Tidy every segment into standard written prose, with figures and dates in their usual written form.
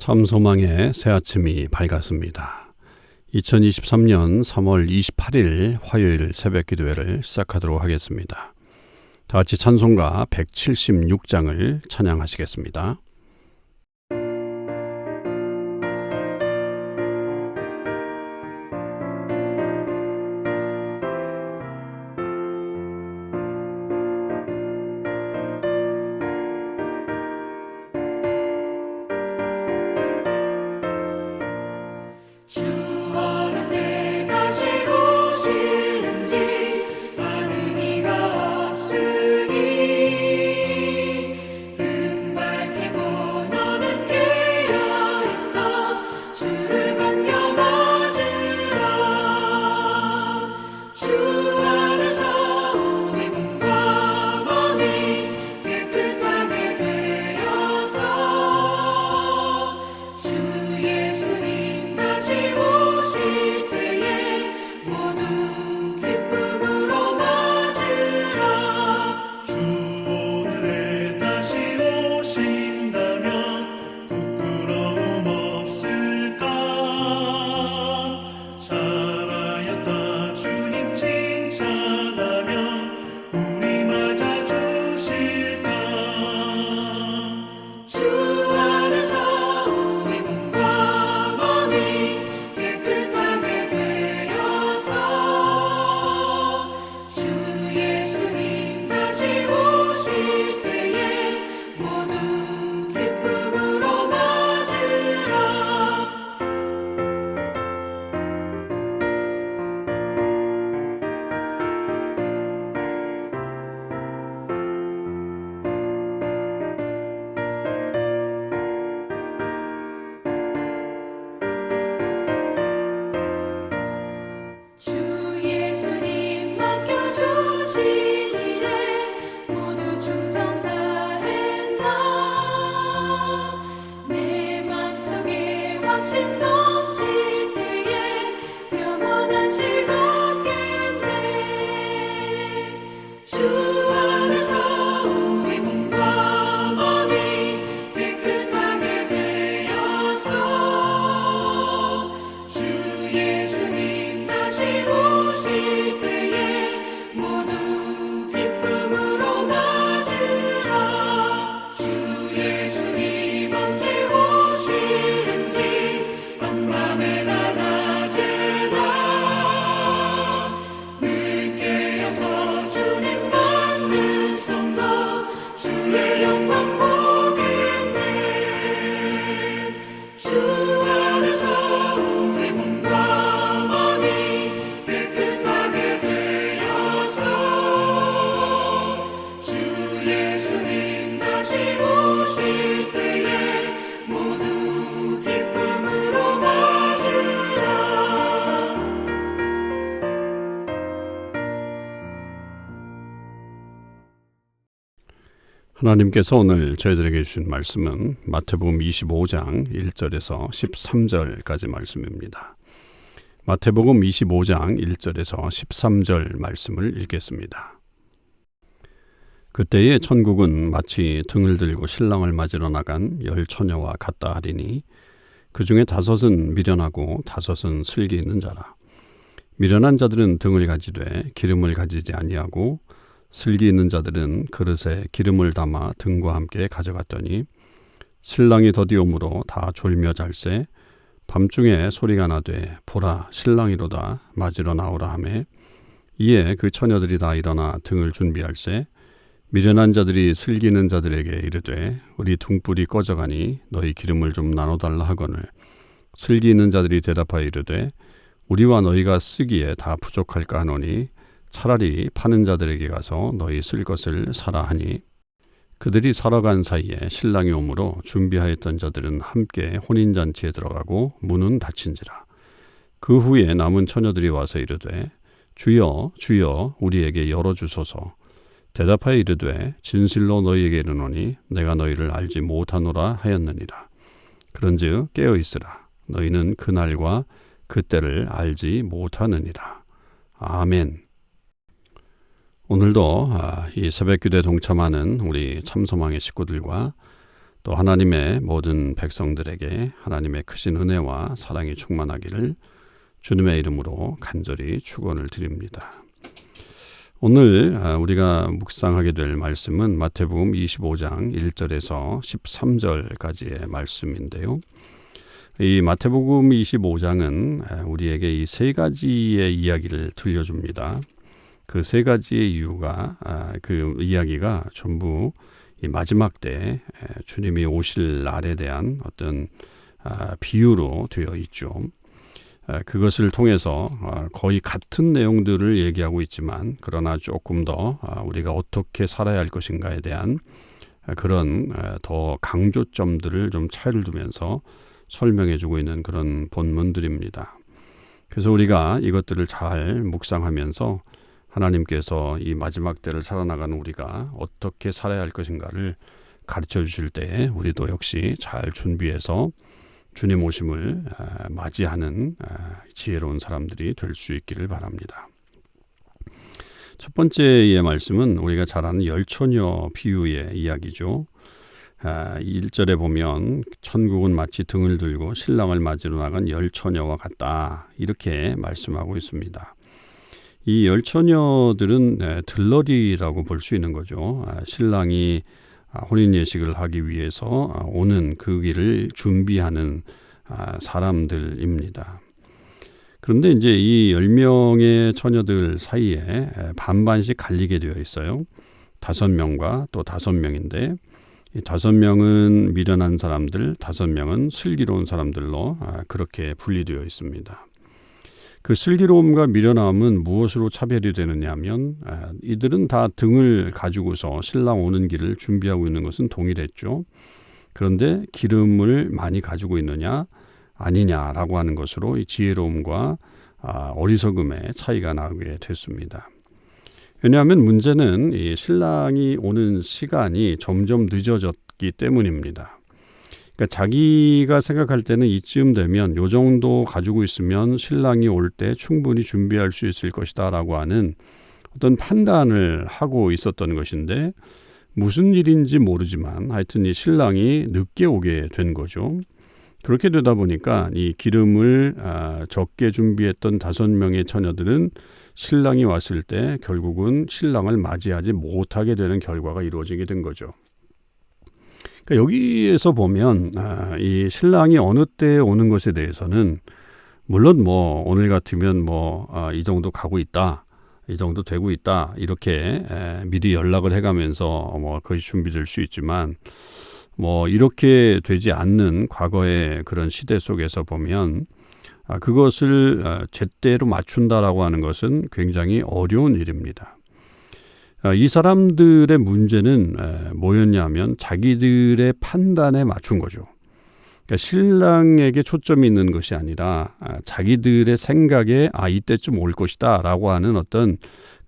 참소망의 새아침이 밝았습니다. 2023년 3월 28일 화요일 새벽기도회를 시작하도록 하겠습니다. 다 같이 찬송가 176장을 찬양하시겠습니다. 하나님께서 오늘 저희들에게 주신 말씀은 마태복음 25장 1절에서 13절까지 말씀입니다. 마태복음 25장 1절에서 13절 말씀을 읽겠습니다. 그때에 천국은 마치 등을 들고 신랑을 맞으러 나간 10처녀와 같다 하리니 그 중에 5은 미련하고 5은 슬기 있는 자라. 미련한 자들은 등을 가지되 기름을 가지지 아니하고 슬기 있는 자들은 그릇에 기름을 담아 등과 함께 가져갔더니 신랑이 더디오므로 다 졸며 잘세 밤중에 소리가 나되 보라 신랑이로다 맞으러 나오라 하매 이에 그 처녀들이 다 일어나 등을 준비할세 미련한 자들이 슬기 있는 자들에게 이르되 우리 등불이 꺼져가니 너희 기름을 좀 나눠달라 하거늘 슬기 있는 자들이 대답하여 이르되 우리와 너희가 쓰기에 다 부족할까 하노니 차라리 파는 자들에게 가서 너희 쓸 것을 사라 하니 그들이 사러 간 사이에 신랑이 오므로 준비하였던 자들은 함께 혼인잔치에 들어가고 문은 닫힌지라. 그 후에 남은 처녀들이 와서 이르되 주여 주여 우리에게 열어주소서. 대답하여 이르되 진실로 너희에게 이르노니 내가 너희를 알지 못하노라 하였느니라. 그런즉 깨어있으라. 너희는 그날과 그때를 알지 못하느니라. 아멘. 오늘도 이 새벽기도에 동참하는 우리 참소망의 식구들과 또 하나님의 모든 백성들에게 하나님의 크신 은혜와 사랑이 충만하기를 주님의 이름으로 간절히 축원을 드립니다. 오늘 우리가 묵상하게 될 말씀은 마태복음 25장 1절에서 13절까지의 말씀인데요. 이 마태복음 25장은 우리에게 이 세 가지의 이야기를 들려줍니다. 그 세 가지의 이유가 그 이야기가 전부 이 마지막 때 주님이 오실 날에 대한 어떤 비유로 되어 있죠. 그것을 통해서 거의 같은 내용들을 얘기하고 있지만 그러나 조금 더 우리가 어떻게 살아야 할 것인가에 대한 그런 더 강조점들을 좀 차이를 두면서 설명해주고 있는 그런 본문들입니다. 그래서 우리가 이것들을 잘 묵상하면서 하나님께서 이 마지막 때를 살아나가는 우리가 어떻게 살아야 할 것인가를 가르쳐 주실 때 우리도 역시 잘 준비해서 주님 오심을 맞이하는 지혜로운 사람들이 될 수 있기를 바랍니다. 첫 번째의 말씀은 우리가 잘 아는 열처녀 비유의 이야기죠. 1절에 보면 천국은 마치 등을 들고 신랑을 맞으러 나간 열처녀와 같다 이렇게 말씀하고 있습니다. 이 열처녀들은 들러리라고 볼 수 있는 거죠. 신랑이 혼인 예식을 하기 위해서 오는 그 길을 준비하는 사람들입니다. 그런데 이제 이 10명의 처녀들 사이에 반반씩 갈리게 되어 있어요. 5명과 또 5명인데 이 5명은 미련한 사람들, 5명은 슬기로운 사람들로 그렇게 분리되어 있습니다. 그 슬기로움과 미련함은 무엇으로 차별이 되느냐 하면 이들은 다 등을 가지고서 신랑 오는 길을 준비하고 있는 것은 동일했죠. 그런데 기름을 많이 가지고 있느냐 아니냐라고 하는 것으로 이 지혜로움과 어리석음의 차이가 나게 됐습니다. 왜냐하면 문제는 이 신랑이 오는 시간이 점점 늦어졌기 때문입니다. 그러니까 자기가 생각할 때는 이쯤 되면 요 정도 가지고 있으면 신랑이 올 때 충분히 준비할 수 있을 것이다 라고 하는 어떤 판단을 하고 있었던 것인데 무슨 일인지 모르지만 하여튼 이 신랑이 늦게 오게 된 거죠. 그렇게 되다 보니까 이 기름을 적게 준비했던 5명의 처녀들은 신랑이 왔을 때 결국은 신랑을 맞이하지 못하게 되는 결과가 이루어지게 된 거죠. 그러니까 여기에서 보면 이 신랑이 어느 때에 오는 것에 대해서는 물론 뭐 오늘 같으면 이 정도 가고 있다, 이 정도 되고 있다 이렇게 미리 연락을 해가면서 그것이 준비될 수 있지만 이렇게 되지 않는 과거의 그런 시대 속에서 보면 그것을 제때로 맞춘다라고 하는 것은 굉장히 어려운 일입니다. 이 사람들의 문제는 뭐였냐면 자기들의 판단에 맞춘 거죠. 그러니까 신랑에게 초점이 있는 것이 아니라 자기들의 생각에 이때쯤 올 것이다 라고 하는 어떤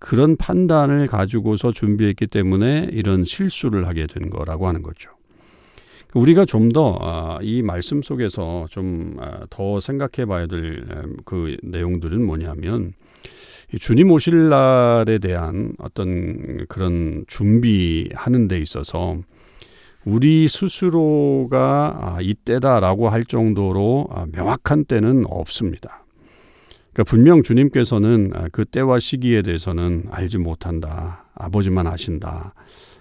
그런 판단을 가지고서 준비했기 때문에 이런 실수를 하게 된 거라고 하는 거죠. 우리가 좀 더 이 말씀 속에서 좀 더 생각해 봐야 될 그 내용들은 뭐냐면 주님 오실 날에 대한 어떤 그런 준비하는 데 있어서 우리 스스로가 이때다라고 할 정도로 명확한 때는 없습니다. 그러니까 분명 주님께서는 그 때와 시기에 대해서는 알지 못한다. 아버지만 아신다.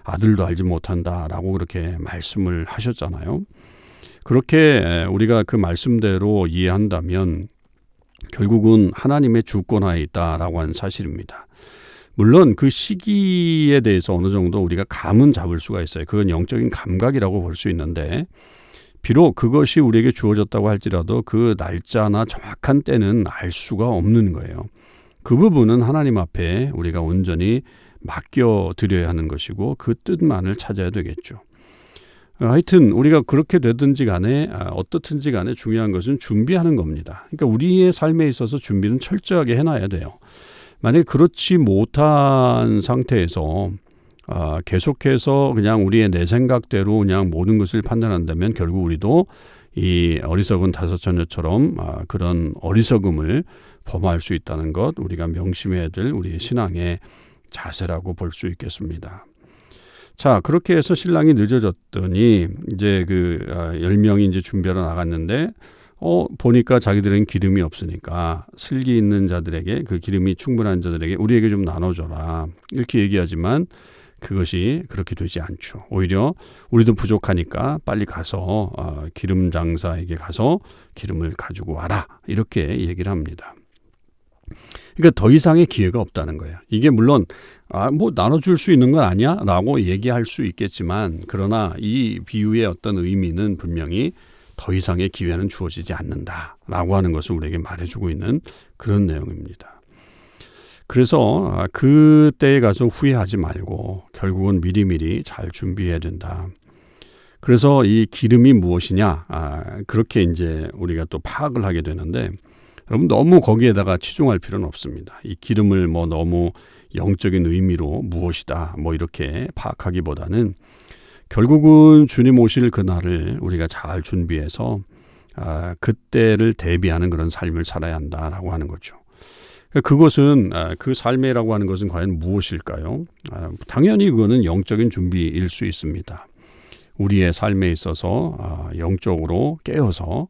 아들도 알지 못한다라고 그렇게 말씀을 하셨잖아요. 그렇게 우리가 그 말씀대로 이해한다면 결국은 하나님의 주권하에 있다라고 하는 사실입니다. 물론 그 시기에 대해서 어느 정도 우리가 감은 잡을 수가 있어요. 그건 영적인 감각이라고 볼 수 있는데 비록 그것이 우리에게 주어졌다고 할지라도 그 날짜나 정확한 때는 알 수가 없는 거예요. 그 부분은 하나님 앞에 우리가 온전히 맡겨드려야 하는 것이고 그 뜻만을 찾아야 되겠죠. 하여튼 우리가 그렇게 되든지 간에 어떻든지 간에 중요한 것은 준비하는 겁니다. 그러니까 우리의 삶에 있어서 준비는 철저하게 해놔야 돼요. 만약에 그렇지 못한 상태에서 계속해서 그냥 우리의 내 생각대로 그냥 모든 것을 판단한다면 결국 우리도 이 어리석은 다섯 처녀처럼 그런 어리석음을 범할 수 있다는 것 우리가 명심해야 될 우리의 신앙의 자세라고 볼 수 있겠습니다. 자, 그렇게 해서 신랑이 늦어졌더니 이제 10명이 이제 준비하러 나갔는데 보니까 자기들은 기름이 없으니까 슬기 있는 자들에게, 그 기름이 충분한 자들에게 우리에게 좀 나눠줘라, 이렇게 얘기하지만 그것이 그렇게 되지 않죠. 오히려 우리도 부족하니까 빨리 가서 기름 장사에게 가서 기름을 가지고 와라, 이렇게 얘기를 합니다. 그러니까 더 이상의 기회가 없다는 거예요. 이게 물론 뭐 나눠줄 수 있는 건 아니야? 라고 얘기할 수 있겠지만, 그러나 이 비유의 어떤 의미는 분명히 더 이상의 기회는 주어지지 않는다라고 하는 것을 우리에게 말해주고 있는 그런 내용입니다. 그래서 그때에 가서 후회하지 말고 결국은 미리미리 잘 준비해야 된다. 그래서 이 기름이 무엇이냐? 그렇게 이제 우리가 또 파악을 하게 되는데, 여러분 너무 거기에다가 치중할 필요는 없습니다. 이 기름을 뭐 너무 영적인 의미로 무엇이다 뭐 이렇게 파악하기보다는 결국은 주님 오실 그날을 우리가 잘 준비해서 그때를 대비하는 그런 삶을 살아야 한다라고 하는 거죠. 그것은 그 삶이라고 하는 것은 과연 무엇일까요? 당연히 그거는 영적인 준비일 수 있습니다. 우리의 삶에 있어서 영적으로 깨어서,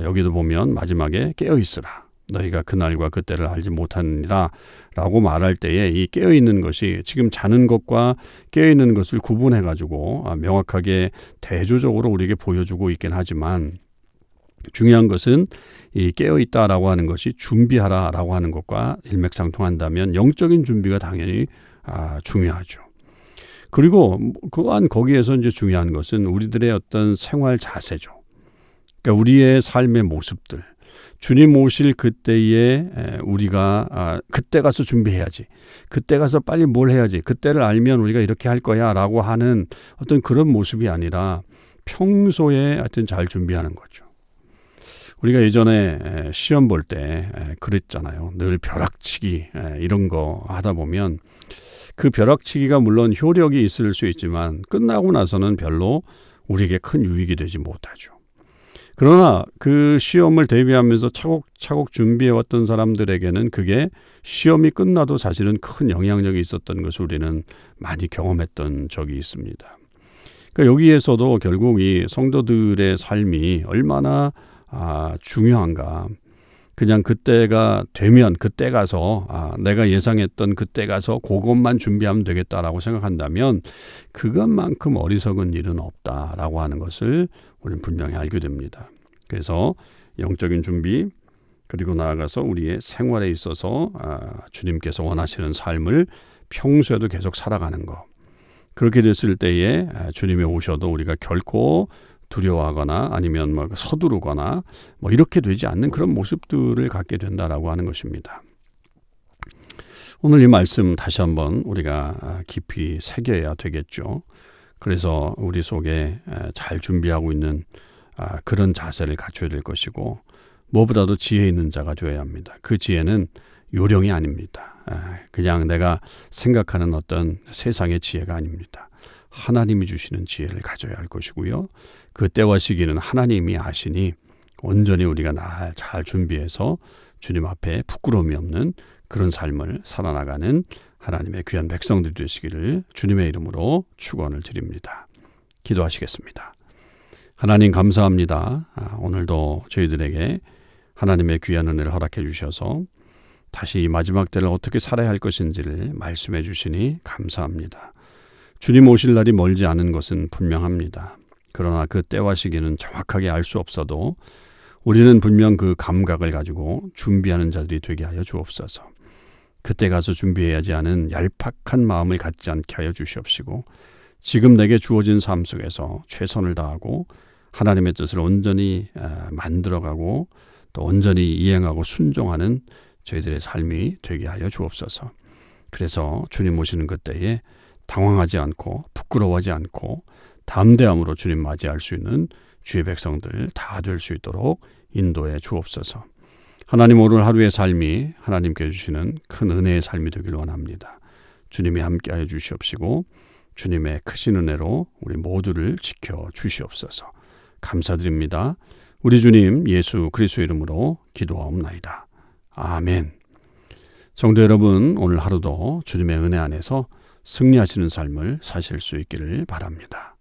여기도 보면 마지막에 깨어있으라, 너희가 그날과 그때를 알지 못하느니라 라고 말할 때에 이 깨어있는 것이 지금 자는 것과 깨어있는 것을 구분해가지고 명확하게 대조적으로 우리에게 보여주고 있긴 하지만, 중요한 것은 이 깨어있다라고 하는 것이 준비하라라고 하는 것과 일맥상통한다면 영적인 준비가 당연히 중요하죠. 그리고 또한 거기에서 이제 중요한 것은 우리들의 어떤 생활 자세죠. 그러니까 우리의 삶의 모습들, 주님 오실 그때에 우리가 그때 가서 준비해야지, 그때 가서 빨리 뭘 해야지, 그때를 알면 우리가 이렇게 할 거야 라고 하는 어떤 그런 모습이 아니라 평소에 하여튼 잘 준비하는 거죠. 우리가 예전에 시험 볼 때 그랬잖아요. 늘 벼락치기 이런 거 하다 보면 그 벼락치기가 물론 효력이 있을 수 있지만 끝나고 나서는 별로 우리에게 큰 유익이 되지 못하죠. 그러나 그 시험을 대비하면서 차곡차곡 준비해왔던 사람들에게는 그게 시험이 끝나도 사실은 큰 영향력이 있었던 것을 우리는 많이 경험했던 적이 있습니다. 그러니까 여기에서도 결국 이 성도들의 삶이 얼마나 중요한가. 그냥 그때가 되면 그때 가서 내가 예상했던 그때 가서 그것만 준비하면 되겠다라고 생각한다면 그것만큼 어리석은 일은 없다라고 하는 것을 우리는 분명히 알게 됩니다. 그래서 영적인 준비, 그리고 나아가서 우리의 생활에 있어서 주님께서 원하시는 삶을 평소에도 계속 살아가는 것. 그렇게 됐을 때에 주님이 오셔도 우리가 결코 두려워하거나 아니면 뭐 서두르거나 뭐 이렇게 되지 않는 그런 모습들을 갖게 된다라고 하는 것입니다. 오늘 이 말씀 다시 한번 우리가 깊이 새겨야 되겠죠. 그래서 우리 속에 잘 준비하고 있는 그런 자세를 갖춰야 될 것이고, 무엇보다도 지혜 있는 자가 되어야 합니다. 그 지혜는 요령이 아닙니다. 그냥 내가 생각하는 어떤 세상의 지혜가 아닙니다. 하나님이 주시는 지혜를 가져야 할 것이고요. 그 때와 시기는 하나님이 아시니 온전히 우리가 잘 준비해서 주님 앞에 부끄러움이 없는 그런 삶을 살아나가는 하나님의 귀한 백성들이 되시기를 주님의 이름으로 축원을 드립니다. 기도하시겠습니다. 하나님 감사합니다. 오늘도 저희들에게 하나님의 귀한 은혜를 허락해 주셔서 다시 이 마지막 때를 어떻게 살아야 할 것인지를 말씀해 주시니 감사합니다. 주님 오실 날이 멀지 않은 것은 분명합니다. 그러나 그 때와 시기는 정확하게 알 수 없어도 우리는 분명 그 감각을 가지고 준비하는 자들이 되게 하여 주옵소서. 그때 가서 준비해야지 하는 얄팍한 마음을 갖지 않게 하여 주시옵시고, 지금 내게 주어진 삶 속에서 최선을 다하고 하나님의 뜻을 온전히 만들어가고 또 온전히 이행하고 순종하는 저희들의 삶이 되게 하여 주옵소서. 그래서 주님 오시는 그때에 당황하지 않고 부끄러워하지 않고 담대함으로 주님 맞이할 수 있는 주의 백성들 다 될 수 있도록 인도해 주옵소서. 하나님 오늘 하루의 삶이 하나님께 주시는 큰 은혜의 삶이 되길 원합니다. 주님이 함께하여 주시옵시고 주님의 크신 은혜로 우리 모두를 지켜 주시옵소서. 감사드립니다. 우리 주님 예수 그리스도 이름으로 기도하옵나이다. 아멘. 성도 여러분, 오늘 하루도 주님의 은혜 안에서 승리하시는 삶을 사실 수 있기를 바랍니다.